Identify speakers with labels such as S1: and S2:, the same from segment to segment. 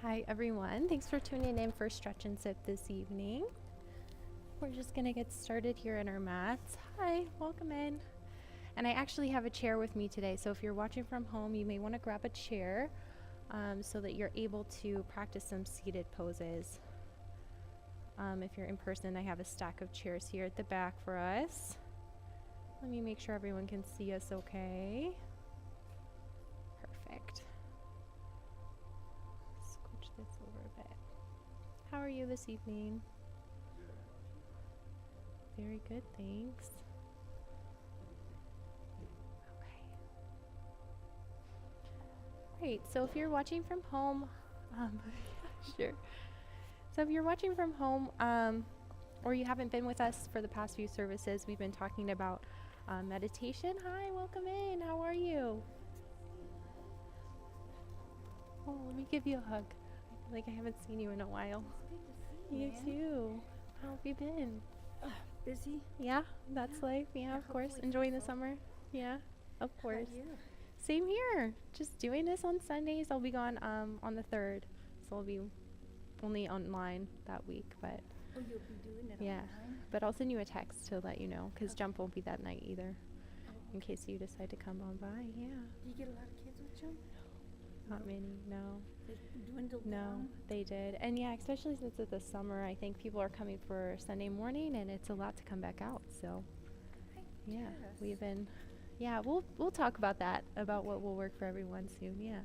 S1: Hi everyone, thanks for tuning in for Stretch and Sip this evening. We're just gonna get started here in our mats. Hi, welcome in. And I actually have a chair with me today, so if you're watching from home, you may want to grab a chair so that you're able to practice some seated poses. If you're in person, I have a stack of chairs here at the back for us. Let me make sure everyone can see us okay. Perfect. Scooch this over a bit. How are you this evening? Very good, thanks. Okay. Great, so if you're watching from home, sure. So if you're watching from home, or you haven't been with us for the past few services, we've been talking about meditation. Hi, welcome in. How are you? Oh, let me give you a hug. I feel like I haven't seen you in a while.
S2: It's good to see you.
S1: You too. How have you been?
S2: Busy?
S1: Yeah, that's life. Yeah, of course. Enjoying the summer. Yeah, of course. Same here. Just doing this on Sundays. I'll be gone on the 3rd, so I'll be only online that week. But
S2: Oh, you'll be doing it
S1: yeah,
S2: online?
S1: but I'll send you a text to let you know, because
S2: Okay.
S1: Jump won't be that night either,
S2: Oh,
S1: in case you decide to come on by. Yeah,
S2: do you get a lot of kids with you?
S1: not many. No.
S2: They dwindled
S1: No,
S2: down?
S1: they did. And yeah, especially since it's the summer, I think people are coming for Sunday morning, and it's a lot to come back out. So yeah, we've been, yeah, we'll talk about that, about what will work for everyone soon. Yeah.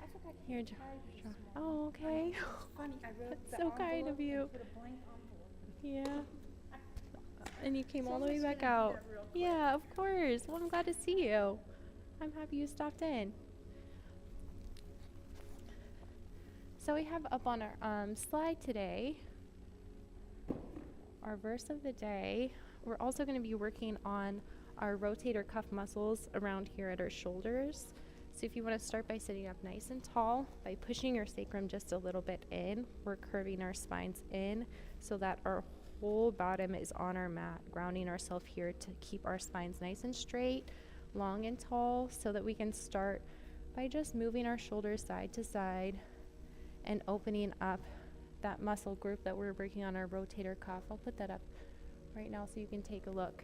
S2: I forgot to
S1: Here,
S2: get a card this morning.
S1: Oh, okay.
S2: It's funny, I wrote
S1: That's
S2: the
S1: so kind of
S2: envelope
S1: you.
S2: and put a blank envelope.
S1: Yeah. And you came
S2: So
S1: all
S2: I'm
S1: the way
S2: just
S1: back
S2: gonna do
S1: out.
S2: that real quick.
S1: Yeah, of course. Well, I'm glad to see you. I'm happy you stopped in. So we have up on our slide today our verse of the day. We're also going to be working on our rotator cuff muscles around here at our shoulders. So if you want to start by sitting up nice and tall, by pushing your sacrum just a little bit in, we're curving our spines in so that our whole bottom is on our mat, grounding ourselves here to keep our spines nice and straight, long and tall, so that we can start by just moving our shoulders side to side and opening up that muscle group that we're working on, our rotator cuff. I'll put that up right now so you can take a look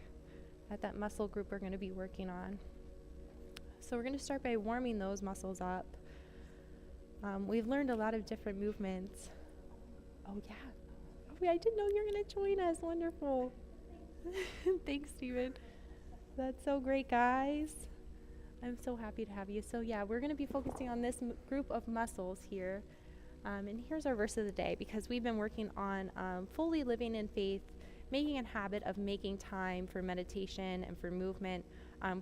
S1: at that muscle group we're going to be working on. So we're going to start by warming those muscles up. We've learned a lot of different movements. Oh yeah. Oh, I didn't know you were going to join us. Wonderful. Thanks, Steven. That's so great, guys. I'm so happy to have you. So yeah, we're going to be focusing on this group of muscles here. And here's our verse of the day, because we've been working on fully living in faith, making a habit of making time for meditation and for movement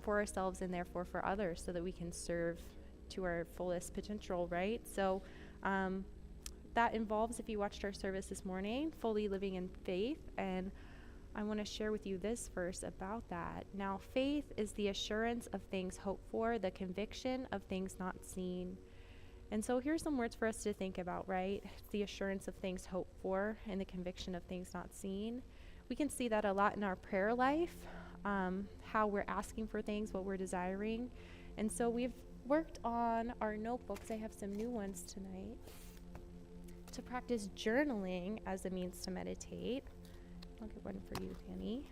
S1: for ourselves and therefore for others, so that we can serve to our fullest potential, right? So that involves, if you watched our service this morning, fully living in faith. And I want to share with you this verse about that. Now, faith is the assurance of things hoped for, the conviction of things not seen. And so here's some words for us to think about, right? It's the assurance of things hoped for and the conviction of things not seen. We can see that a lot in our prayer life, how we're asking for things, what we're desiring. And so we've worked on our notebooks. I have some new ones tonight to practice journaling as a means to meditate. I'll get one for you, Danny.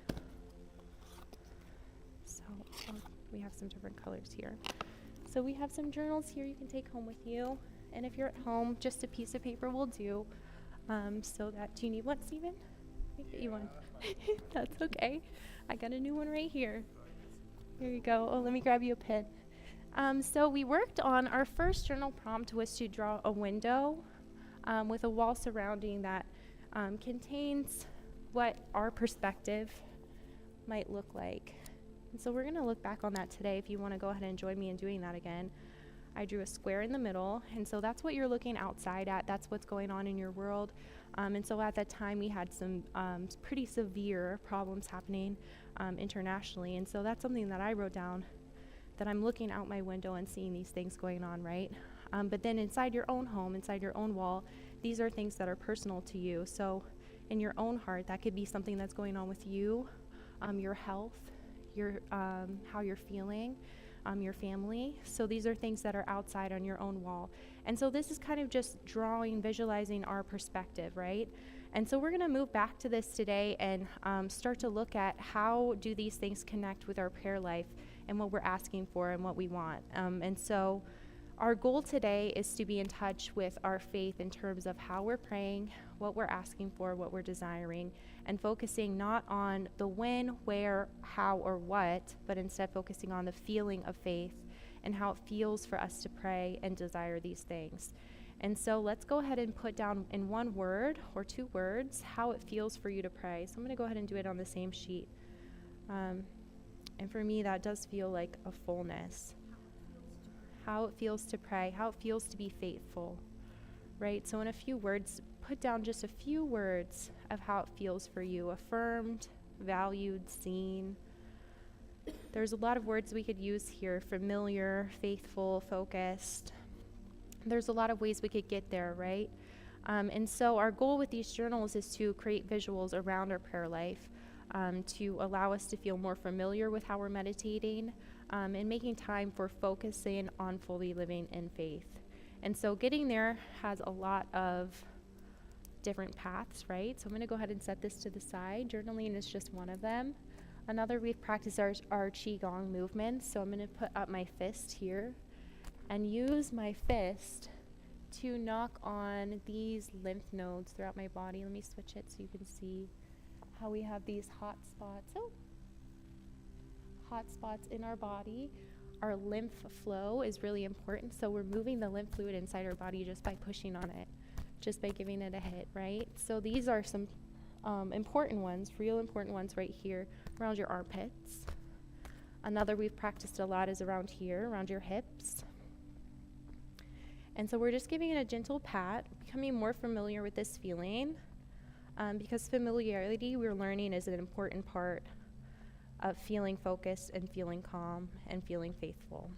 S1: So we have some different colors here. So we have some journals here you can take home with you. And if you're at home, just a piece of paper will do. So that, do you need one, Stephen? Let me get you one. That's okay. I got a new one right here. Here you go. Oh, let me grab you a pen. So we worked on, our first journal prompt was to draw a window with a wall surrounding that contains what our perspective might look like. And so we're going to look back on that today. If you want to go ahead and join me in doing that again. I drew a square in the middle, and so that's what you're looking outside at. That's what's going on in your world. And so at that time, we had some pretty severe problems happening internationally. And so that's something that I wrote down, that I'm looking out my window and seeing these things going on, right? But then inside your own home, inside your own wall, these are things that are personal to you. So in your own heart, that could be something that's going on with you, your health, your how you're feeling. your family. So these are things that are outside on your own wall. And so this is kind of just drawing, visualizing our perspective, right? And so we're going to move back to this today and start to look at how do these things connect with our prayer life and what we're asking for and what we want. And so our goal today is to be in touch with our faith in terms of how we're praying, what we're asking for, what we're desiring, and focusing not on the when, where, how, or what, but instead focusing on the feeling of faith and how it feels for us to pray and desire these things. And so let's go ahead and put down in one word or two words how it feels for you to pray. So I'm going to go ahead and do it on the same sheet. And for me, that does feel like a fullness. How it feels to pray, how it feels to be faithful, right? So in a few words, put down just a few words of how it feels for you: affirmed, valued, seen. There's a lot of words we could use here: familiar, faithful, focused. There's a lot of ways we could get there, right? And so our goal with these journals is to create visuals around our prayer life, to allow us to feel more familiar with how we're meditating, and making time for focusing on fully living in faith. And so getting there has a lot of different paths, right? So I'm going to go ahead and set this to the side. Journaling is just one of them. Another, we've practiced our Qigong movements. So I'm going to put up my fist here and use my fist to knock on these lymph nodes throughout my body. Let me switch it so you can see how we have these hot spots. Hot spots in our body. Our lymph flow is really important, so we're moving the lymph fluid inside our body just by pushing on it, just by giving it a hit, right? So these are some important ones, real important ones right here around your armpits. Another we've practiced a lot is around here, around your hips. And so we're just giving it a gentle pat, becoming more familiar with this feeling, because familiarity, we're learning, is an important part of feeling focused and feeling calm and feeling faithful.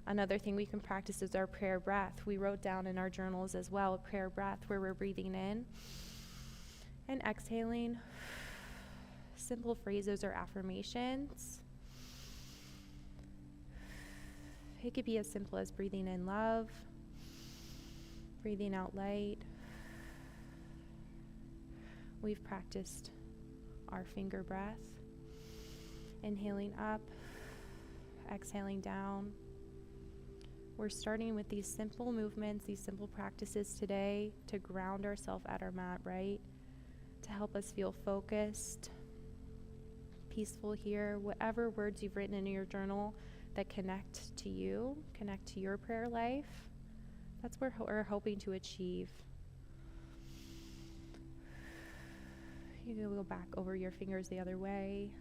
S1: Another thing we can practice is our prayer breath. We wrote down in our journals as well a prayer breath where we're breathing in and exhaling. Simple phrases or affirmations. It could be as simple as breathing in love, breathing out light. We've practiced our finger breath. Inhaling up, exhaling down. We're starting with these simple movements, these simple practices today to ground ourselves at our mat, right? To help us feel focused, peaceful here. Whatever words you've written in your journal that connect to you, connect to your prayer life, that's what we're hoping to achieve. You can go back over your fingers the other way.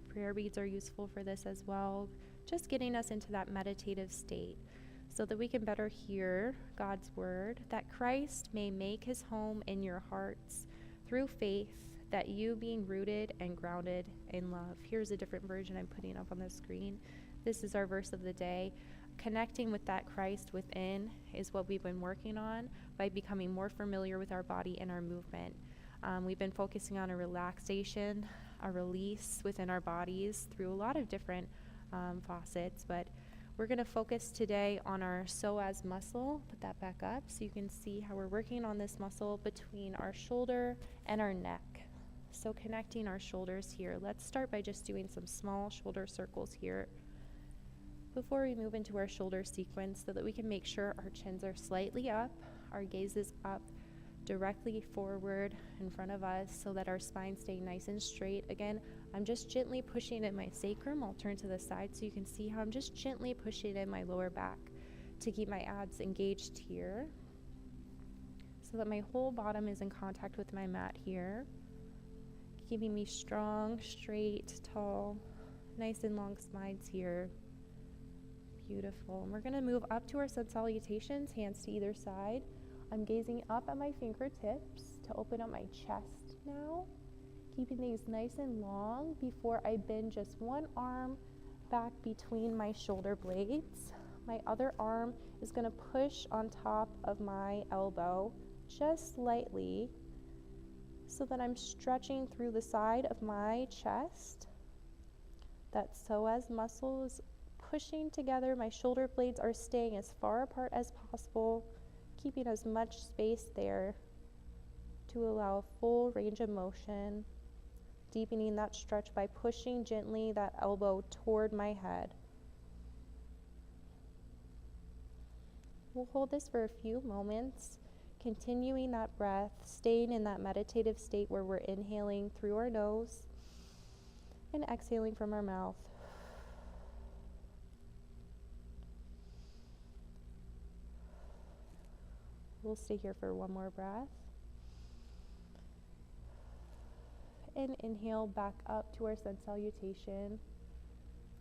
S1: Prayer beads are useful for this as well, just getting us into that meditative state so that we can better hear God's word, that Christ may make his home in your hearts through faith, that you being rooted and grounded in love. Here's a different version I'm putting up on the screen. This is our verse of the day. Connecting with that Christ within is what we've been working on by becoming more familiar with our body and our movement. We've been focusing on a relaxation, a release within our bodies through a lot of different faucets, but we're going to focus today on our psoas muscle. Put that back up so you can see how we're working on this muscle between our shoulder and our neck. So connecting our shoulders here. Let's start by just doing some small shoulder circles here before we move into our shoulder sequence so that we can make sure our chins are slightly up, our gaze is up, directly forward in front of us so that our spine stay nice and straight. Again, I'm just gently pushing in my sacrum. I'll turn to the side so you can see how I'm just gently pushing in my lower back to keep my abs engaged here so that my whole bottom is in contact with my mat here, keeping me strong, straight, tall, nice and long spines here. Beautiful. And we're going to move up to our sun salutations, hands to either side. I'm gazing up at my fingertips to open up my chest now, keeping these nice and long before I bend just one arm back between my shoulder blades. My other arm is going to push on top of my elbow just slightly so that I'm stretching through the side of my chest. That psoas muscle is pushing together. My shoulder blades are staying as far apart as possible, keeping as much space there to allow full range of motion, deepening that stretch by pushing gently that elbow toward my head. We'll hold this for a few moments, continuing that breath, staying in that meditative state where we're inhaling through our nose and exhaling from our mouth. We'll stay here for one more breath. And inhale back up to our sun salutation.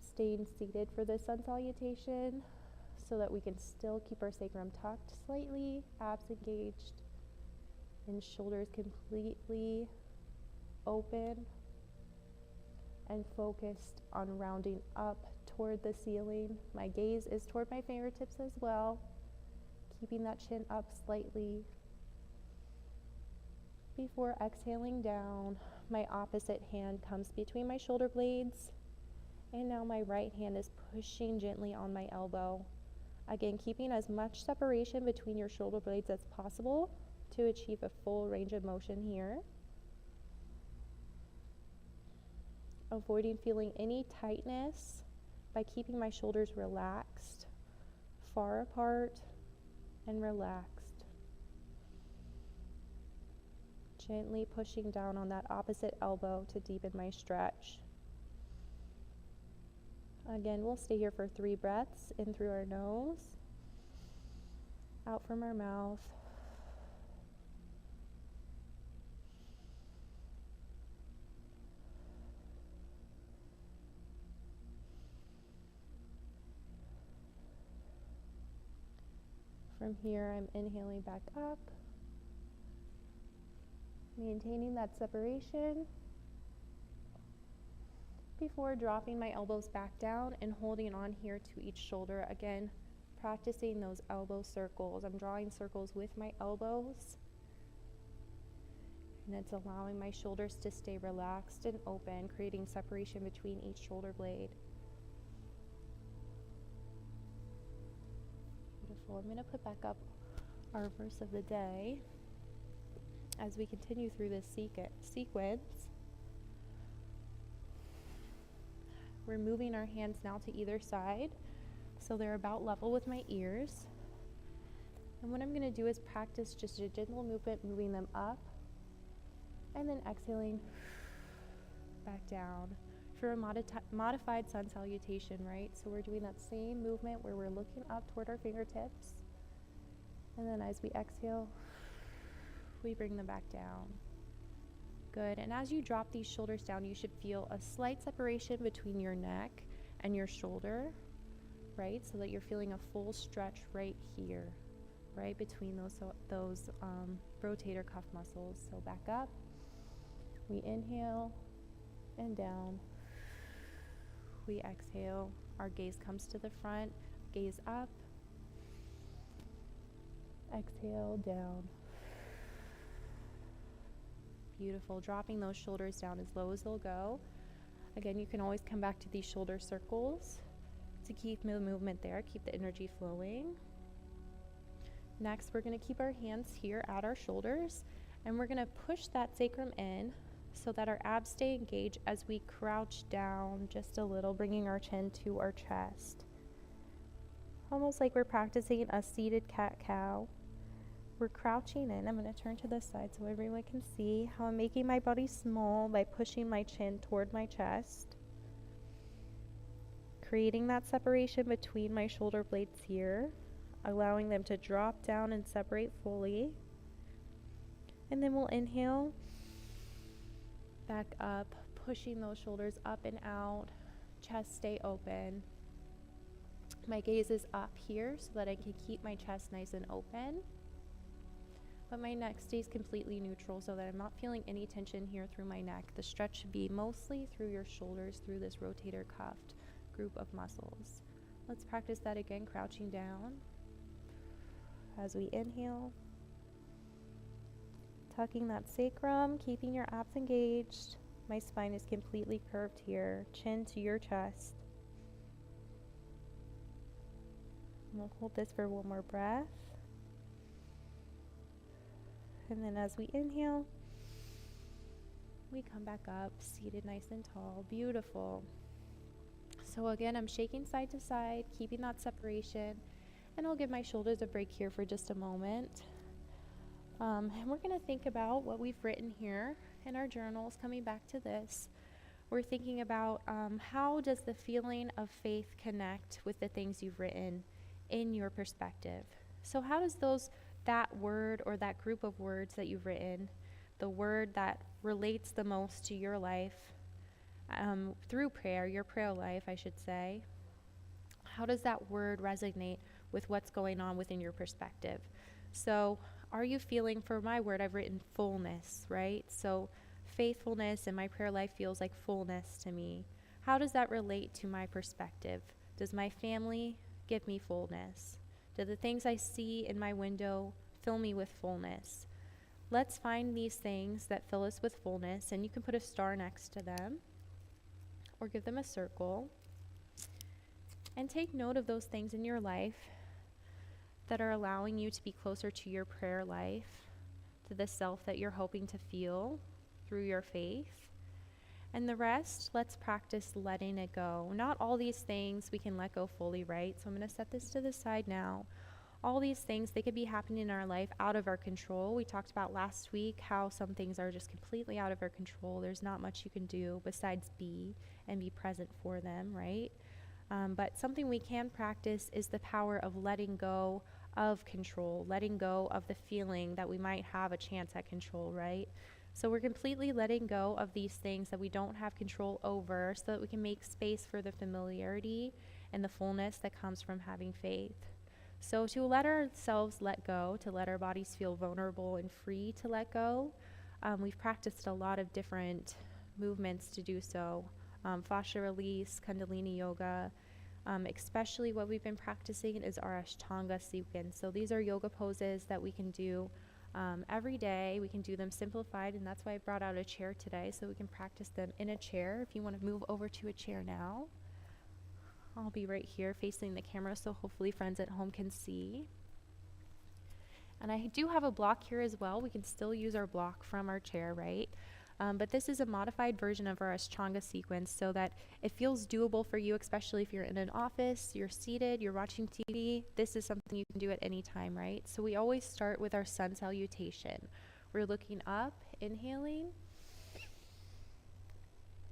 S1: Staying seated for the sun salutation so that we can still keep our sacrum tucked slightly, abs engaged, and shoulders completely open and focused on rounding up toward the ceiling. My gaze is toward my fingertips as well, keeping that chin up slightly. Before exhaling down, my opposite hand comes between my shoulder blades, and now my right hand is pushing gently on my elbow. Again, keeping as much separation between your shoulder blades as possible to achieve a full range of motion here. Avoiding feeling any tightness by keeping my shoulders relaxed, far apart, and relaxed. Gently pushing down on that opposite elbow to deepen my stretch. Again, we'll stay here for 3 breaths, in through our nose, out from our mouth. From here, I'm inhaling back up, maintaining that separation before dropping my elbows back down and holding on here to each shoulder. Again, practicing those elbow circles. I'm drawing circles with my elbows, and it's allowing my shoulders to stay relaxed and open, creating separation between each shoulder blade. Beautiful. I'm going to put back up our verse of the day as we continue through this sequence. We're moving our hands now to either side, so they're about level with my ears. And what I'm going to do is practice just a gentle movement, moving them up, and then exhaling back down for a modified sun salutation, right? So we're doing that same movement where we're looking up toward our fingertips, and then as we exhale, we bring them back down. Good. And as you drop these shoulders down, you should feel a slight separation between your neck and your shoulder, right? So that you're feeling a full stretch right here, right between those rotator cuff muscles. So back up, we inhale and down. We exhale, our gaze comes to the front, gaze up, exhale, down. Beautiful. Dropping those shoulders down as low as they'll go. Again, you can always come back to these shoulder circles to keep the movement there, keep the energy flowing. Next, we're going to keep our hands here at our shoulders, and we're going to push that sacrum in so that our abs stay engaged as we crouch down just a little, bringing our chin to our chest. Almost like we're practicing a seated cat-cow. We're crouching in. I'm going to turn to the side so everyone can see how I'm making my body small by pushing my chin toward my chest, creating that separation between my shoulder blades here, allowing them to drop down and separate fully. And then we'll inhale, back up, pushing those shoulders up and out, chest stay open. My gaze is up here so that I can keep my chest nice and open. But my neck stays completely neutral so that I'm not feeling any tension here through my neck. The stretch should be mostly through your shoulders, through this rotator cuff group of muscles. Let's practice that again, crouching down. As we inhale, tucking that sacrum, keeping your abs engaged. My spine is completely curved here, chin to your chest. We'll hold this for one more breath. And then as we inhale, we come back up, seated nice and tall. Beautiful. So again, I'm shaking side to side, keeping that separation, and I'll give my shoulders a break here for just a moment. And we're going to think about what we've written here in our journals, coming back to this. We're thinking about how does the feeling of faith connect with the things you've written in your perspective. So how does that word or that group of words that you've written, the word that relates the most to your life through prayer, your prayer life, I should say, how does that word resonate with what's going on within your perspective? So are you feeling, for my word, I've written fullness, right? So faithfulness in my prayer life feels like fullness to me. How does that relate to my perspective? Does my family give me fullness? Do the things I see in my window fill me with fullness? Let's find these things that fill us with fullness, and you can put a star next to them or give them a circle. And take note of those things in your life that are allowing you to be closer to your prayer life, to the self that you're hoping to feel through your faith. And the rest, let's practice letting it go. Not all these things we can let go fully, right? So I'm going to set this to the side now. All these things, they could be happening in our life out of our control. We talked about last week how some things are just completely out of our control. There's not much you can do besides be present for them, right? But something we can practice is the power of letting go of control, letting go of the feeling that we might have a chance at control, right? So we're completely letting go of these things that we don't have control over so that we can make space for the familiarity and the fullness that comes from having faith. So to let ourselves let go, to let our bodies feel vulnerable and free to let go, we've practiced a lot of different movements to do so. Fascia release, Kundalini yoga, especially what we've been practicing is our Ashtanga sequence. So these are yoga poses that we can do every day. We can do them simplified, and that's why I brought out a chair today, so we can practice them in a chair. If you want to move over to a chair now, I'll be right here facing the camera, so hopefully friends at home can see. And I do have a block here as well. We can still use our block from our chair, right? But this is a modified version of our Ashtanga sequence so that it feels doable for you, especially if you're in an office, you're seated, you're watching TV. This is something you can do at any time, right? So we always start with our sun salutation. We're looking up, inhaling.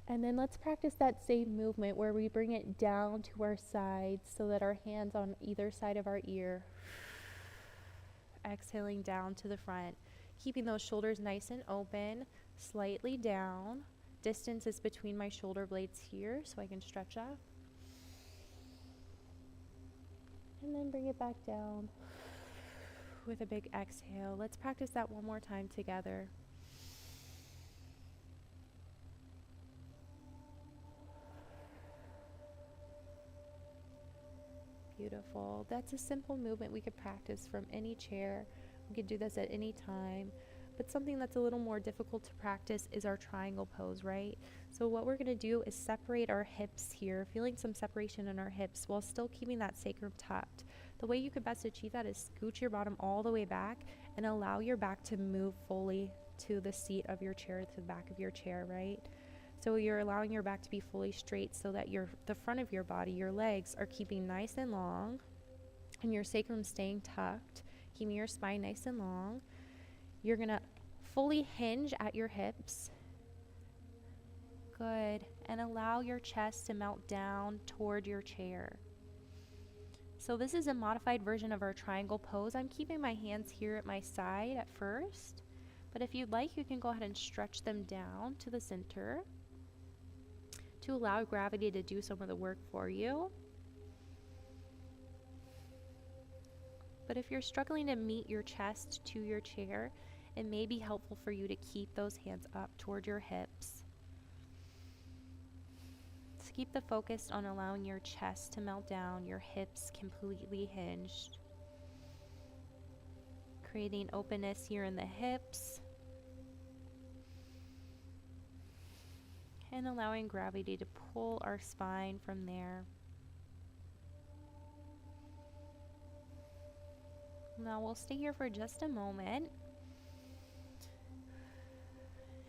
S1: And then let's practice that same movement where we bring it down to our sides so that our hands on either side of our ear. Exhaling down to the front, keeping those shoulders nice and open, slightly down. Distance is between my shoulder blades here so I can stretch up. And then bring it back down with a big exhale. Let's practice that one more time together. Beautiful. That's a simple movement we could practice from any chair. We could do this at any time. But something that's a little more difficult to practice is our triangle pose, right? So what we're going to do is separate our hips here, feeling some separation in our hips while still keeping that sacrum tucked. The way you could best achieve that is scoot your bottom all the way back and allow your back to move fully to the seat of your chair, to the back of your chair, right? So you're allowing your back to be fully straight so that the front of your body, your legs, are keeping nice and long and your sacrum staying tucked, keeping your spine nice and long. You're going to fully hinge at your hips. Good. And allow your chest to melt down toward your chair. So this is a modified version of our triangle pose. I'm keeping my hands here at my side at first, but if you'd like, you can go ahead and stretch them down to the center to allow gravity to do some of the work for you. But if you're struggling to meet your chest to your chair, it may be helpful for you to keep those hands up toward your hips. So keep the focus on allowing your chest to melt down, your hips completely hinged. Creating openness here in the hips. And allowing gravity to pull our spine from there. Now we'll stay here for just a moment.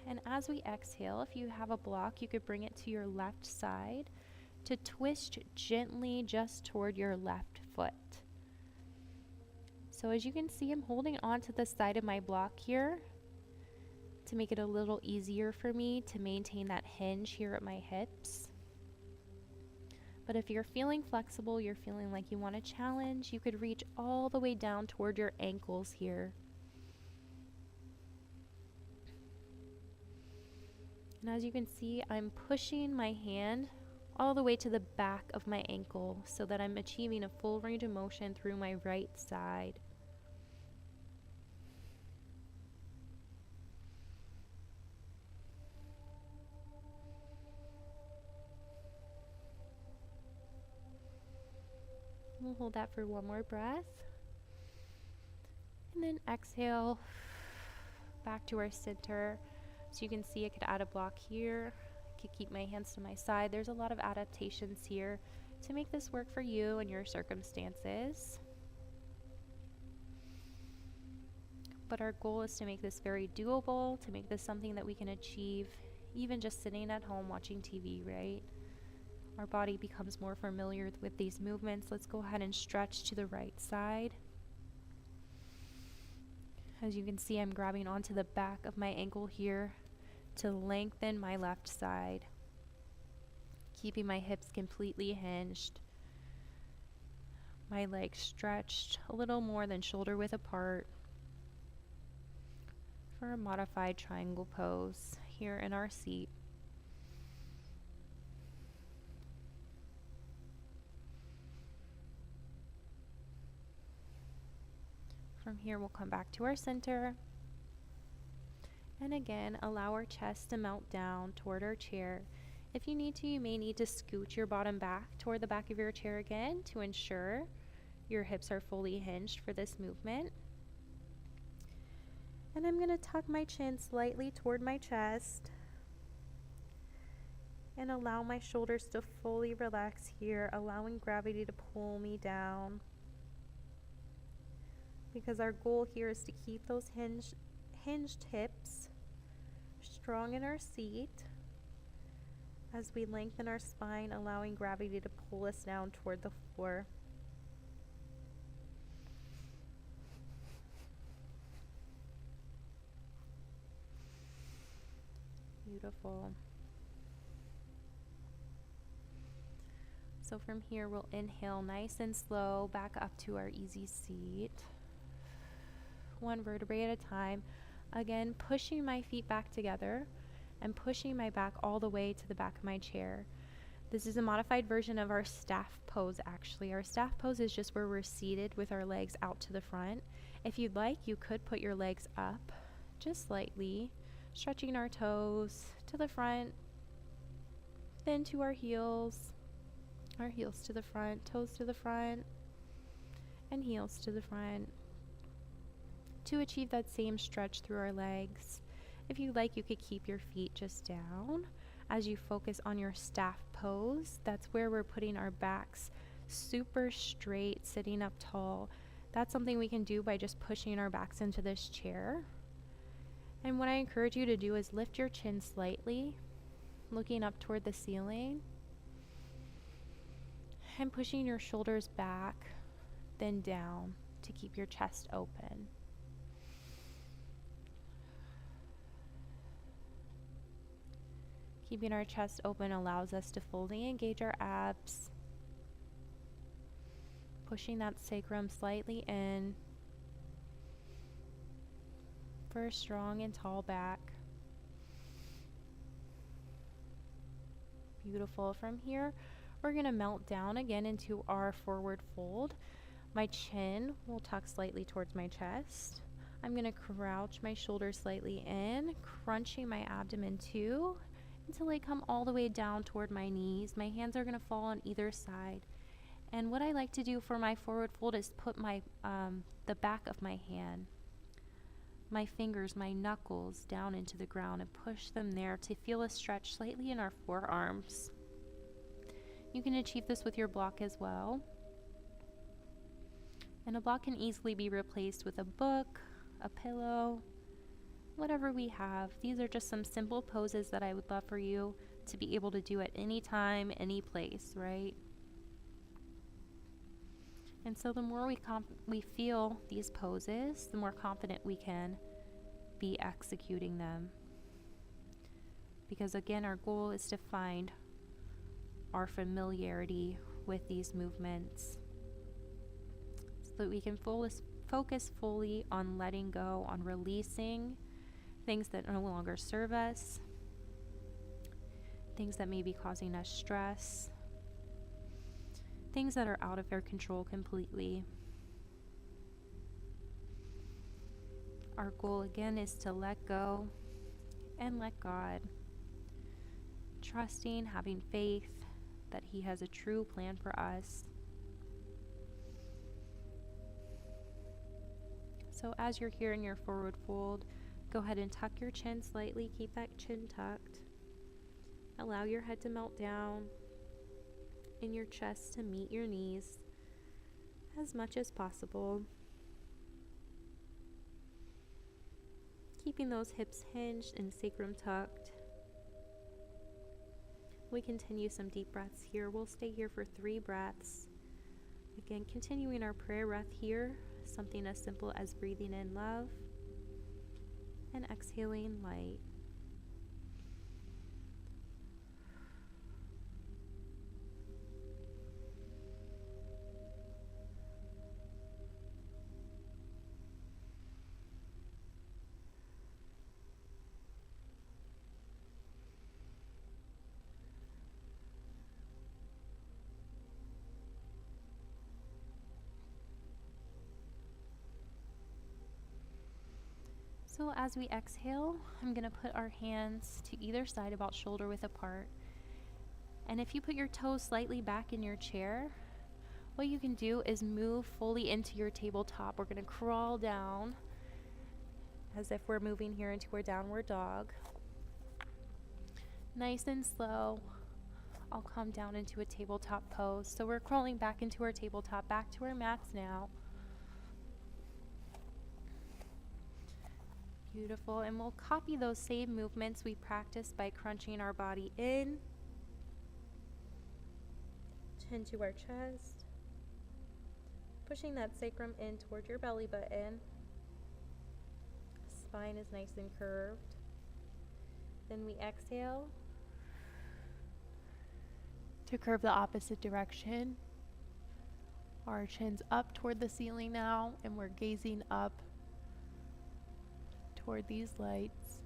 S1: And as we exhale, if you have a block, you could bring it to your left side to twist gently just toward your left foot. So as you can see, I'm holding on to the side of my block here to make it a little easier for me to maintain that hinge here at my hips. But if you're feeling flexible, you're feeling like you want a challenge, you could reach all the way down toward your ankles here. And as you can see, I'm pushing my hand all the way to the back of my ankle so that I'm achieving a full range of motion through my right side. We'll hold that for one more breath. And then exhale back to our center. So you can see I could add a block here. I could keep my hands to my side. There's a lot of adaptations here to make this work for you and your circumstances. But our goal is to make this very doable, to make this something that we can achieve even just sitting at home watching TV, right? Our body becomes more familiar with these movements. Let's go ahead and stretch to the right side. As you can see, I'm grabbing onto the back of my ankle here to lengthen my left side, keeping my hips completely hinged, my legs stretched a little more than shoulder width apart for a modified triangle pose here in our seat. From here, we'll come back to our center. And again, allow our chest to melt down toward our chair. If you need to, you may need to scoot your bottom back toward the back of your chair again to ensure your hips are fully hinged for this movement. And I'm going to tuck my chin slightly toward my chest and allow my shoulders to fully relax here, allowing gravity to pull me down. Because our goal here is to keep those hinged hips strong in our seat as we lengthen our spine, allowing gravity to pull us down toward the floor. Beautiful. So from here, we'll inhale nice and slow back up to our easy seat. One vertebrae at a time. Again, pushing my feet back together and pushing my back all the way to the back of my chair. This is a modified version of our staff pose, actually. Our staff pose is just where we're seated with our legs out to the front. If you'd like, you could put your legs up just slightly, stretching our toes to the front, then to our heels to the front, toes to the front, and heels to the front, to achieve that same stretch through our legs. If you like, you could keep your feet just down as you focus on your staff pose. That's where we're putting our backs super straight, sitting up tall. That's something we can do by just pushing our backs into this chair. And what I encourage you to do is lift your chin slightly, looking up toward the ceiling, and pushing your shoulders back, then down to keep your chest open. Keeping our chest open allows us to fully engage our abs, pushing that sacrum slightly in for a strong and tall back. Beautiful. From here, we're going to melt down again into our forward fold. My chin will tuck slightly towards my chest. I'm going to crouch my shoulders slightly in, crunching my abdomen too, until I come all the way down toward my knees. My hands are going to fall on either side. And what I like to do for my forward fold is put my the back of my hand, my fingers, my knuckles down into the ground and push them there to feel a stretch slightly in our forearms. You can achieve this with your block as well. And a block can easily be replaced with a book, a pillow, whatever we have. These are just some simple poses that I would love for you to be able to do at any time, any place, right? And so the more we feel these poses, the more confident we can be executing them. Because again, our goal is to find our familiarity with these movements so that we can focus fully on letting go, on releasing things that no longer serve us, things that may be causing us stress, things that are out of our control completely. Our goal again is to let go and let God, trusting, having faith that He has a true plan for us. So as you're here in your forward fold, go ahead and tuck your chin slightly. Keep that chin tucked. Allow your head to melt down and your chest to meet your knees as much as possible. Keeping those hips hinged and sacrum tucked. We continue some deep breaths here. We'll stay here for 3 breaths. Again, continuing our prayer breath here, something as simple as breathing in love and exhaling light. So as we exhale, I'm going to put our hands to either side about shoulder width apart. And if you put your toes slightly back in your chair, what you can do is move fully into your tabletop. We're going to crawl down as if we're moving here into our downward dog. Nice and slow, I'll come down into a tabletop pose. So we're crawling back into our tabletop, back to our mats now. Beautiful, and we'll copy those same movements we practiced by crunching our body in, chin to our chest, pushing that sacrum in toward your belly button. Spine is nice and curved. Then we exhale to curve the opposite direction. Our chin's up toward the ceiling now, and we're gazing up toward these lights.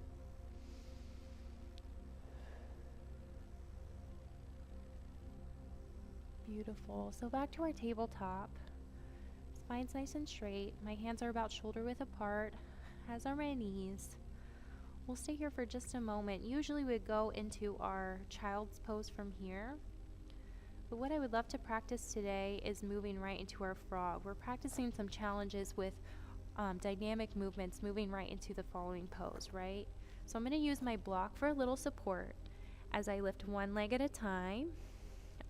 S1: Beautiful. So back to our tabletop. Spine's nice and straight. My hands are about shoulder width apart, as are my knees. We'll stay here for just a moment. Usually we go into our child's pose from here. But what I would love to practice today is moving right into our frog. We're practicing some challenges with dynamic movements, moving right into the following pose, right? So I'm going to use my block for a little support as I lift one leg at a time,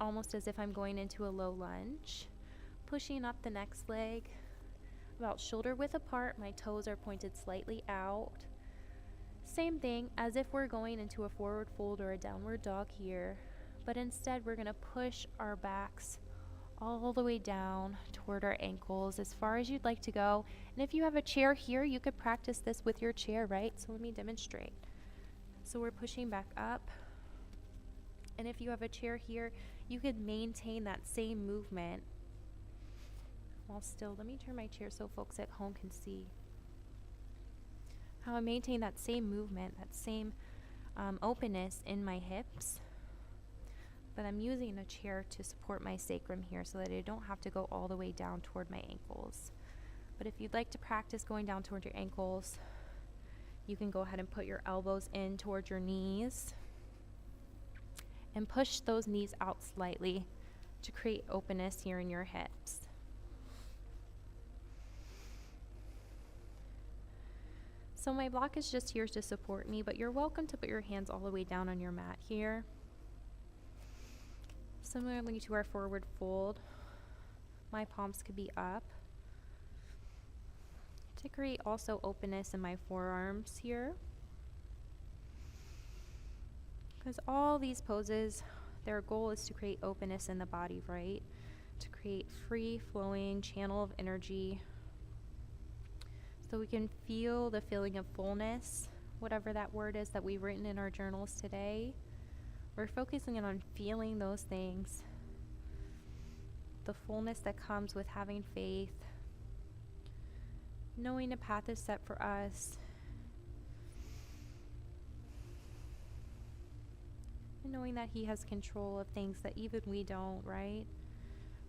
S1: almost as if I'm going into a low lunge, pushing up the next leg, about shoulder width apart. My toes are pointed slightly out. Same thing as if we're going into a forward fold or a downward dog here, but instead we're going to push our backs all the way down toward our ankles as far as you'd like to go. And if you have a chair here, you could practice this with your chair, right? So let me demonstrate. So we're pushing back up. And if you have a chair here, you could maintain that same movement while still, let me turn my chair so folks at home can see how I maintain that same movement, that same openness in my hips. But I'm using a chair to support my sacrum here so that I don't have to go all the way down toward my ankles. But if you'd like to practice going down toward your ankles, you can go ahead and put your elbows in toward your knees and push those knees out slightly to create openness here in your hips. So my block is just here to support me, but you're welcome to put your hands all the way down on your mat here. Similarly to our forward fold, my palms could be up. to create also openness in my forearms here. Because all these poses, their goal is to create openness in the body, right? To create free flowing channel of energy so we can feel the feeling of fullness, whatever that word is that we've written in our journals today. We're focusing in on feeling those things. The fullness that comes with having faith, knowing a path is set for us, and knowing that He has control of things that even we don't, right?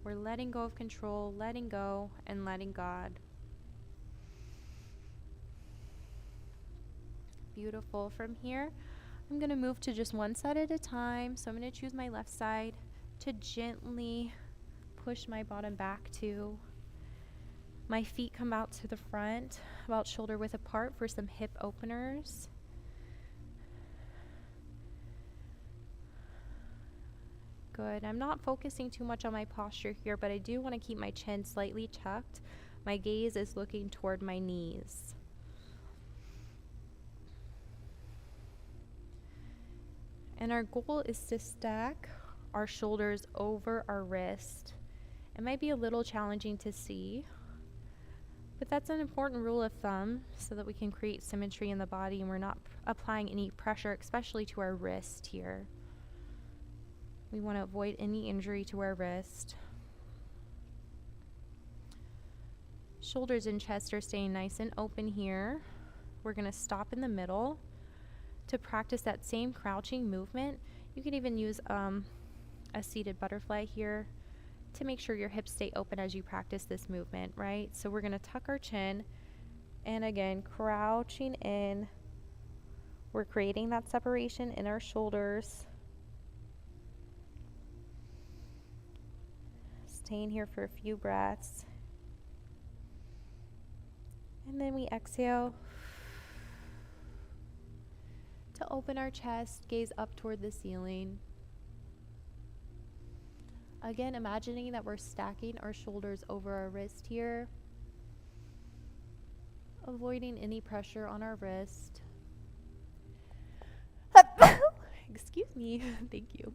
S1: We're letting go of control, letting go, and letting God. Beautiful. From here, I'm going to move to just one side at a time. So I'm going to choose my left side to gently push my bottom back to. My feet come out to the front, about shoulder width apart for some hip openers. Good. I'm not focusing too much on my posture here, but I do want to keep my chin slightly tucked. My gaze is looking toward my knees. And our goal is to stack our shoulders over our wrist. It might be a little challenging to see, but that's an important rule of thumb so that we can create symmetry in the body and we're not applying any pressure, especially to our wrist here. We want to avoid any injury to our wrist. Shoulders and chest are staying nice and open here. We're going to stop in the middle. To practice that same crouching movement, you can even use a seated butterfly here to make sure your hips stay open as you practice this movement, right? So we're going to tuck our chin, and again, crouching in. We're creating that separation in our shoulders. Staying here for a few breaths. And then we exhale to open our chest, gaze up toward the ceiling. Again, imagining that we're stacking our shoulders over our wrist here, avoiding any pressure on our wrist. Excuse me. Thank you.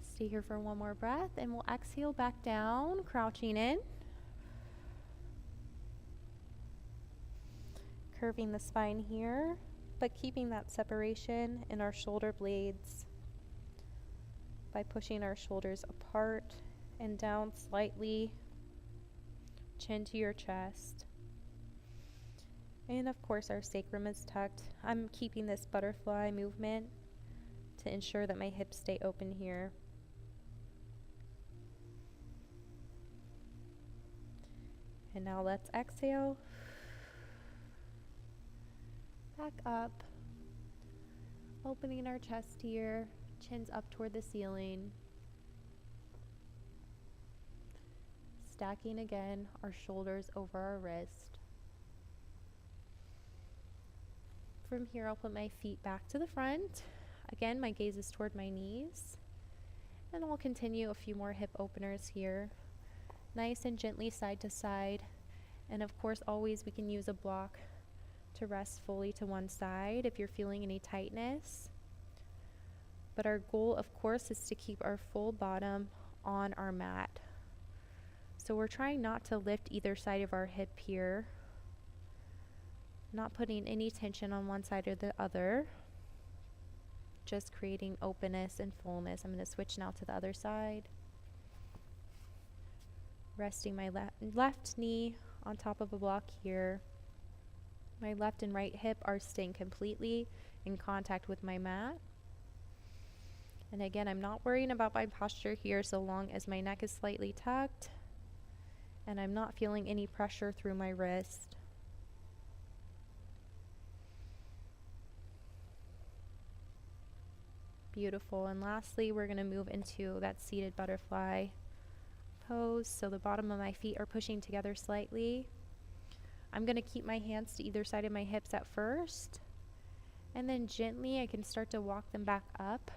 S1: Stay here for one more breath, and we'll exhale back down, crouching in. Curving the spine here, but keeping that separation in our shoulder blades by pushing our shoulders apart and down slightly, chin to your chest. And of course our sacrum is tucked. I'm keeping this butterfly movement to ensure that my hips stay open here. And now let's exhale. Back up, opening our chest here, chins up toward the ceiling. Stacking again our shoulders over our wrist. From here, I'll put my feet back to the front. Again, my gaze is toward my knees. And I'll continue a few more hip openers here. Nice and gently side to side. And of course, always we can use a block to rest fully to one side if you're feeling any tightness. But our goal, of course, is to keep our full bottom on our mat. So we're trying not to lift either side of our hip here, not putting any tension on one side or the other, just creating openness and fullness. I'm going to switch now to the other side. Resting my left knee on top of a block here. My left and right hip are staying completely in contact with my mat. And again, I'm not worrying about my posture here so long as my neck is slightly tucked and I'm not feeling any pressure through my wrist. Beautiful. And lastly, we're going to move into that seated butterfly pose. So the bottom of my feet are pushing together slightly. I'm going to keep my hands to either side of my hips at first, and then gently I can start to walk them back up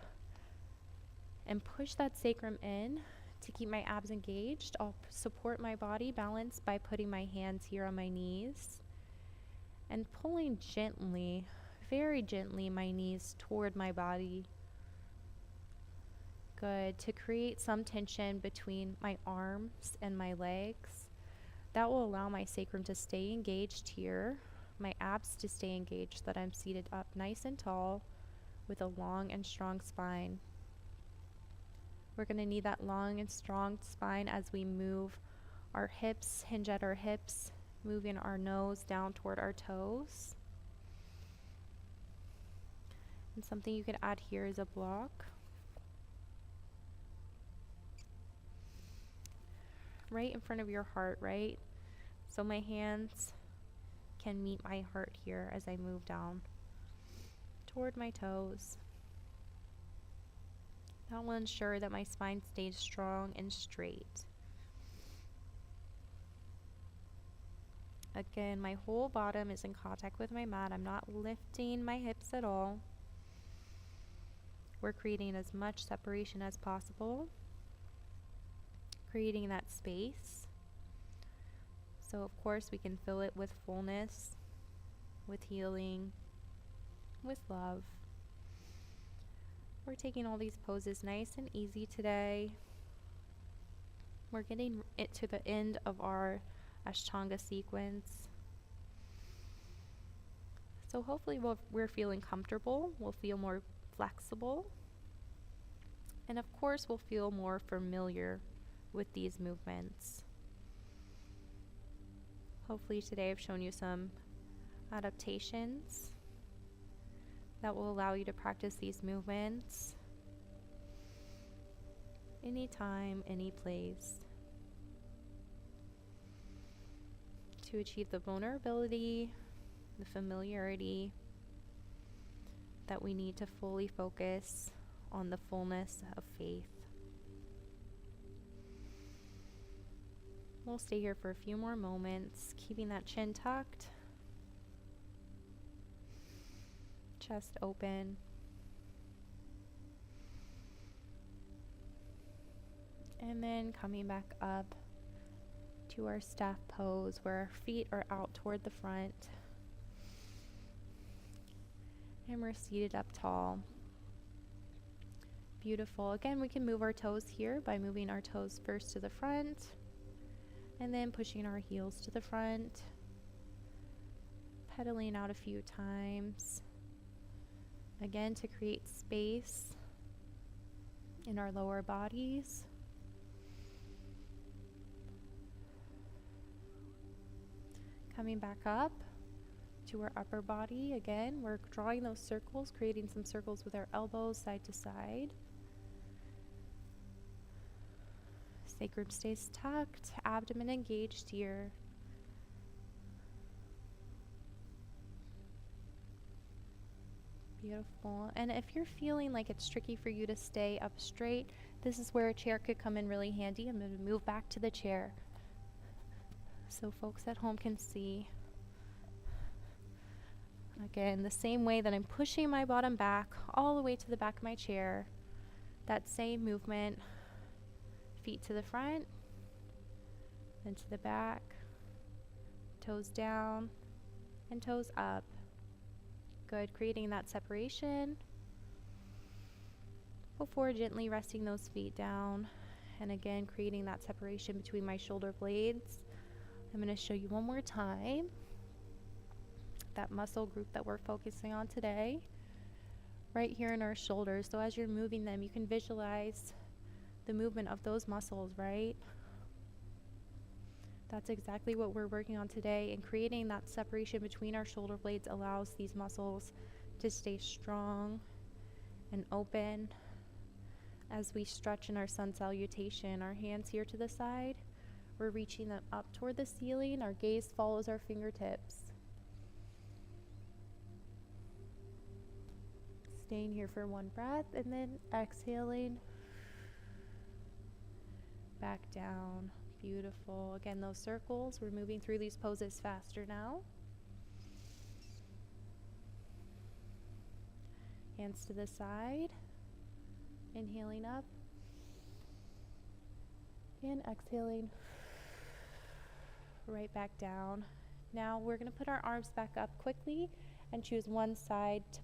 S1: and push that sacrum in To keep my abs engaged, I'll support my body balance by putting my hands here on my knees and pulling gently, very gently, my knees toward my body. Good. To create some tension between my arms and my legs. That will allow my sacrum to stay engaged here, my abs to stay engaged, so that I'm seated up nice and tall with a long and strong spine. We're going to need that long and strong spine as we move our hips, hinge at our hips, moving our nose down toward our toes. And something you could add here is a block. Right in front of your heart, right? So my hands can meet my heart here as I move down toward my toes. That will ensure that my spine stays strong and straight. Again, my whole bottom is in contact with my mat. I'm not lifting my hips at all. We're creating as much separation as possible, creating that space. So of course we can fill it with fullness, with healing, with love. We're taking all these poses nice and easy today. We're getting it to the end of our Ashtanga sequence. So hopefully we're feeling comfortable. We'll feel more flexible. And of course we'll feel more familiar with these movements. Hopefully today I've shown you some adaptations that will allow you to practice these movements anytime, any place, to achieve the vulnerability, the familiarity that we need to fully focus on the fullness of faith. We'll stay here for a few more moments, keeping that chin tucked, chest open. And then coming back up to our staff pose where our feet are out toward the front. And we're seated up tall. Beautiful. Again, we can move our toes here by moving our toes first to the front and then pushing our heels to the front, pedaling out a few times. Again, to create space in our lower bodies. Coming back up to our upper body. Again, we're drawing those circles, creating some circles with our elbows side to side. Sacrum stays tucked, abdomen engaged here. Beautiful. And if you're feeling like it's tricky for you to stay up straight, this is where a chair could come in really handy. I'm going to move back to the chair so folks at home can see. Again, the same way that I'm pushing my bottom back all the way to the back of my chair, that same movement, feet to the front, then to the back, toes down, and toes up. Good, creating that separation before gently resting those feet down. And again, creating that separation between my shoulder blades. I'm going to show you one more time that muscle group that we're focusing on today, right here in our shoulders. So as you're moving them, you can visualize the movement of those muscles, right? That's exactly what we're working on today, and creating that separation between our shoulder blades allows these muscles to stay strong and open as we stretch in our sun salutation. Our hands here to the side, we're reaching them up toward the ceiling. Our gaze follows our fingertips. Staying here for one breath and then exhaling back down. Beautiful. Again, those circles, we're moving through these poses faster now. Hands to the side, inhaling up And exhaling right back down. Now we're going to put our arms back up quickly and choose one side to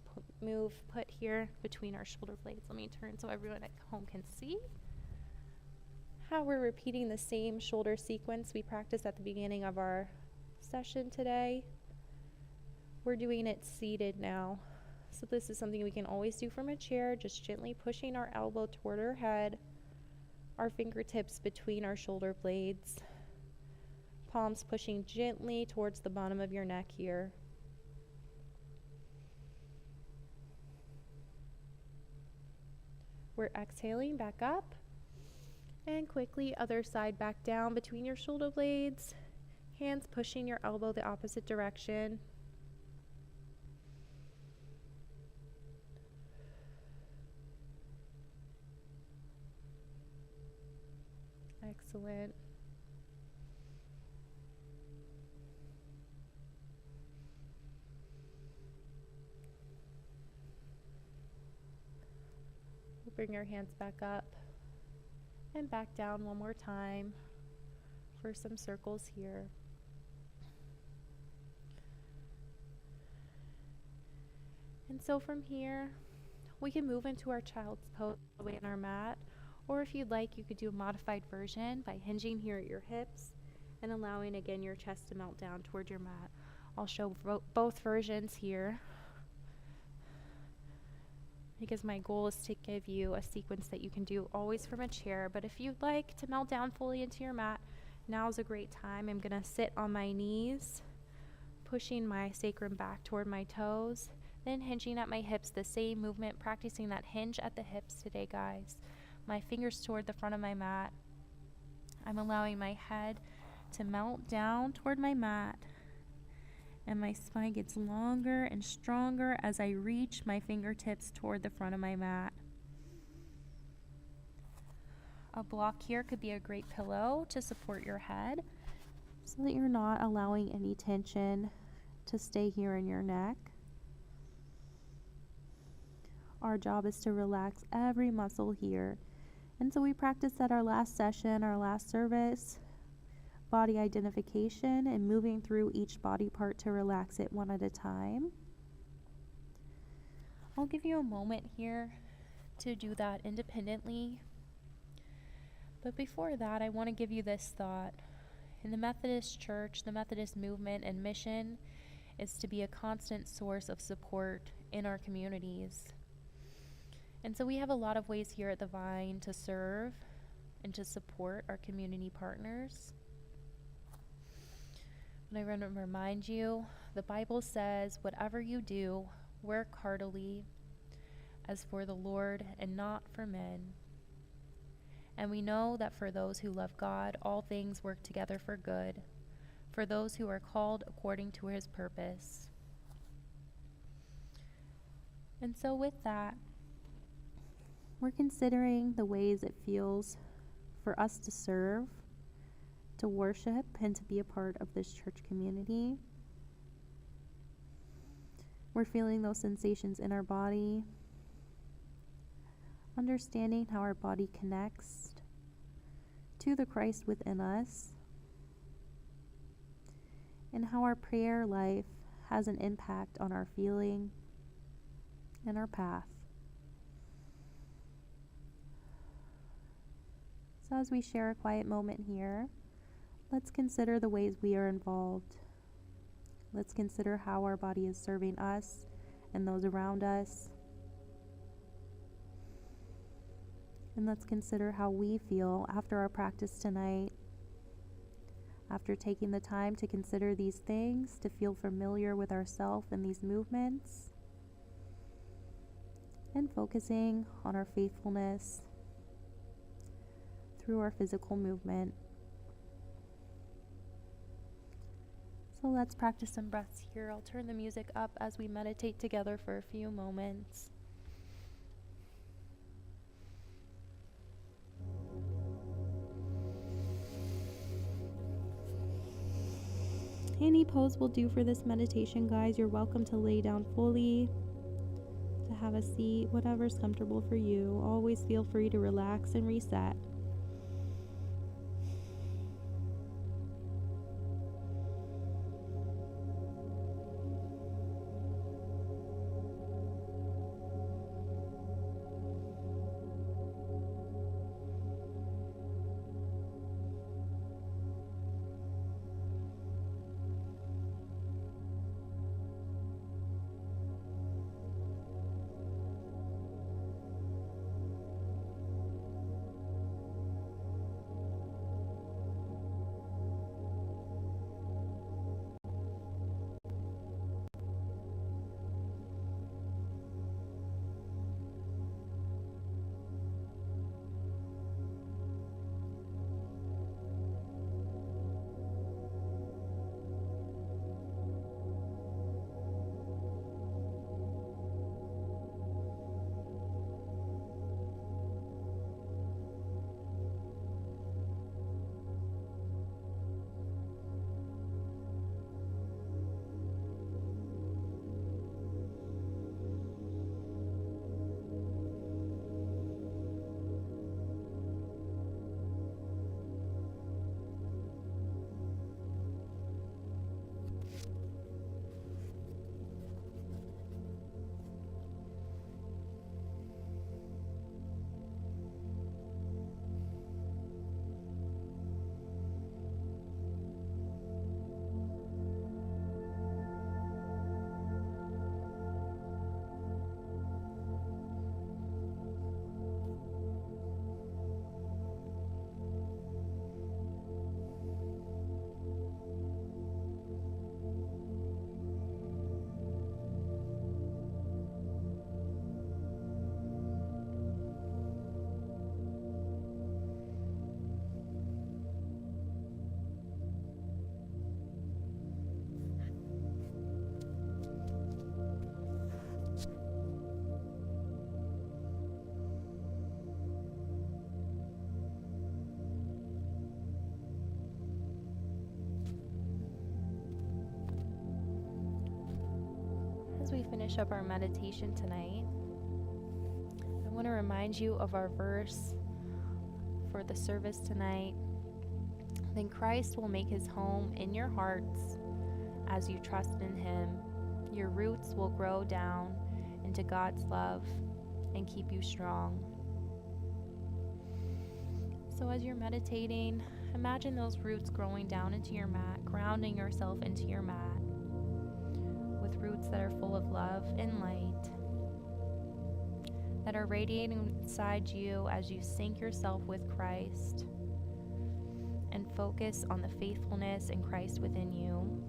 S1: put here between our shoulder blades. Let me turn so everyone at home can see how we're repeating the same shoulder sequence we practiced at the beginning of our session today. We're doing it seated now. So this is something we can always do from a chair, just gently pushing our elbow toward our head, our fingertips between our shoulder blades, palms pushing gently towards the bottom of your neck here. We're exhaling back up, and quickly other side back down between your shoulder blades, hands pushing your elbow the opposite direction. Excellent. We'll bring your hands back up and back down one more time for some circles here. And so from here, we can move into our child's pose away on our mat, or if you'd like, you could do a modified version by hinging here at your hips and allowing again your chest to melt down toward your mat. I'll show both versions here because my goal is to give you a sequence that you can do always from a chair. But if you'd like to melt down fully into your mat, now's a great time. I'm going to sit on my knees, pushing my sacrum back toward my toes, then hinging at my hips, the same movement, practicing that hinge at the hips today, guys. My fingers toward the front of my mat. I'm allowing my head to melt down toward my mat, and my spine gets longer and stronger as I reach my fingertips toward the front of my mat. A block here could be a great pillow to support your head so that you're not allowing any tension to stay here in your neck. Our job is to relax every muscle here. And so we practiced at our last session, our last service, body identification and moving through each body part to relax it one at a time. I'll give you a moment here to do that independently. But before that, I want to give you this thought. In the Methodist Church, the Methodist movement and mission is to be a constant source of support in our communities. And so we have a lot of ways here at the Vine to serve and to support our community partners. And I want to remind you, the Bible says, whatever you do, work heartily as for the Lord and not for men. And we know that for those who love God, all things work together for good, for those who are called according to his purpose. And so with that, we're considering the ways it feels for us to serve, to worship, and to be a part of this church community. We're feeling those sensations in our body, understanding how our body connects to the Christ within us, and how our prayer life has an impact on our feeling and our path. So as we share a quiet moment here, let's consider the ways we are involved. Let's consider how our body is serving us and those around us. And let's consider how we feel after our practice tonight. After taking the time to consider these things, to feel familiar with ourselves and these movements, and focusing on our faithfulness through our physical movement. So let's practice some breaths here. I'll turn the music up as we meditate together for a few moments. Any pose will do for this meditation, guys. You're welcome to lay down fully, to have a seat, whatever's comfortable for you. Always feel free to relax and reset. as we finish up our meditation tonight, I want to remind you of our verse for the service tonight. Then Christ will make his home in your hearts as you trust in him. Your roots will grow down into God's love and keep you strong. So as you're meditating, imagine those roots growing down into your mat, grounding yourself into your mat with roots that are full of love and light, that are radiating inside you as you sync yourself with Christ and focus on the faithfulness in Christ within you.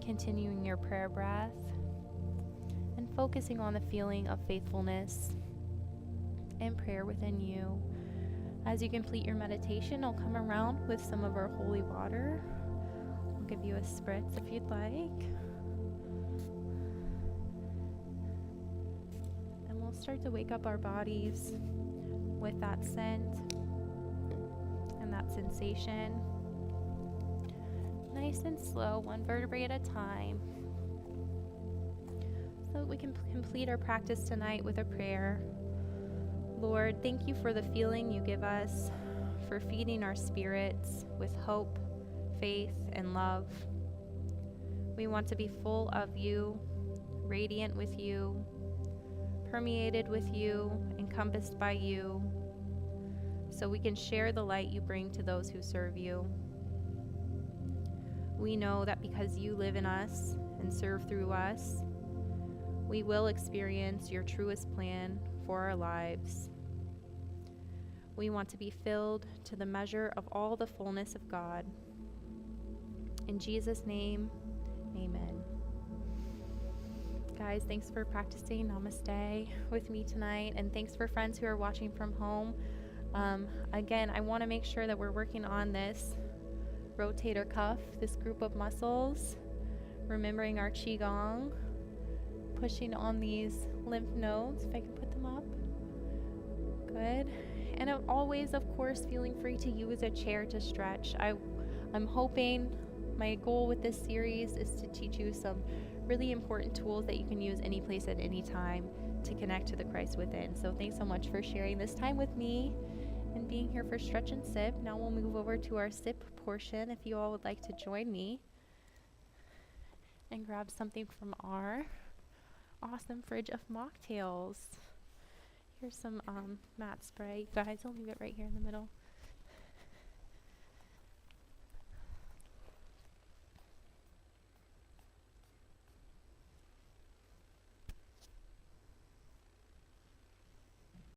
S1: Continuing your prayer breath and focusing on the feeling of faithfulness and prayer within you. As you complete your meditation, I'll come around with some of our holy water. I'll give you a spritz if you'd like. And we'll start to wake up our bodies with that scent and that sensation. Nice and slow, one vertebrae at a time. So that we can complete our practice tonight with a prayer. Lord, thank you for the feeling you give us, for feeding our spirits with hope, faith, and love. We want to be full of you, radiant with you, permeated with you, encompassed by you, so we can share the light you bring to those who serve you. We know that because you live in us and serve through us, we will experience your truest plan for our lives. We want to be filled to the measure of all the fullness of God. In Jesus' name, amen. Guys, thanks for practicing Namaste with me tonight, and thanks for friends who are watching from home. Again, I want to make sure that we're working on this rotator cuff, this group of muscles, remembering our Qigong, pushing on these lymph nodes, if I can put them up. Good. And always, of course, feeling free to use a chair to stretch. I'm hoping, my goal with this series is to teach you some really important tools that you can use any place at any time to connect to the Christ within. So thanks so much for sharing this time with me and being here for Stretch and Sip. Now we'll move over to our sip portion if you all would like to join me and grab something from our awesome fridge of mocktails. Here's some mat spray. Guys, I'll leave it right here in the middle.